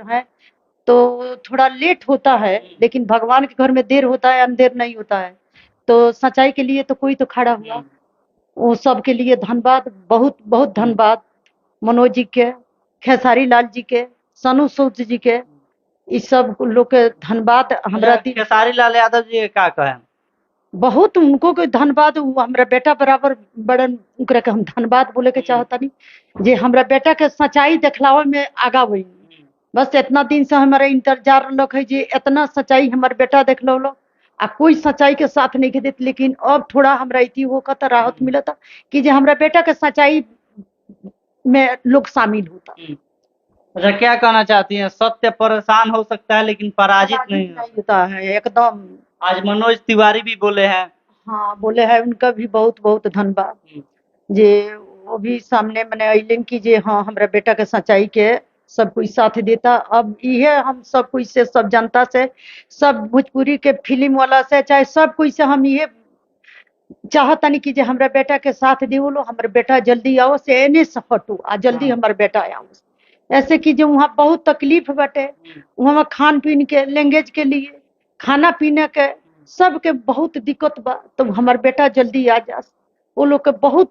है तो थोड़ा लेट होता है, लेकिन भगवान के घर में देर होता है अंधेर नहीं होता है। तो सच्चाई के लिए तो कोई तो खड़ा हुआ, वो सब के लिए धन्यवाद, बहुत बहुत धन्यवाद मनोज जी के, खेसारी लाल जी के, सनु सूद जी के, इस सब लोग के धन्यवाद। हमरा खेसारी लाल यादव जी का कहे बहुत उनको के धन्यवाद, हमरा बेटा बराबर बड़न उनकरा के हम धन्यवाद बोले के चाहता नहीं जे हमरा बेटा के सच्चाई दिखलावे में आगा हुई। बस इतना दिन से हमारा इंतजार रख है जे इतना सच्चाई हमारे बेटा देख लो आ कोई सच्चाई के साथ नहीं के देते, लेकिन अब थोड़ा हमरा इति होकर तो राहत मिला था कि जे हमरा बेटा के सच्चाई में लोग शामिल होता। अच्छा, क्या कहना चाहती हैं? सत्य परेशान हो सकता है लेकिन पराजित नहीं होता है एकदम। आज मनोज तिवारी भी बोले हैं। हाँ बोले हैं, उनका भी बहुत बहुत धन्यवाद जे वो भी सामने मैंने अलन की जे हाँ हमारा बेटा के सच्चाई के सब कोई साथ देता। अब ये हम सब कोई से, सब जनता से, सब भोजपुरी के फिल्म वाला से, चाहे सब कोई से हम ये चाहता नहीं कि जे हमारा बेटा के साथ देवो लो, हमारा बेटा जल्दी आओ से एने से हटो आ जल्दी हमारा बेटा आओ। ऐसे कि जो वहाँ बहुत तकलीफ बटे, वहाँ खान पीन के लैंग्वेज के लिए खाना पीने के सबके बहुत दिक्कत बा, तो हमार बेटा जल्दी आ जा। वो लोग के बहुत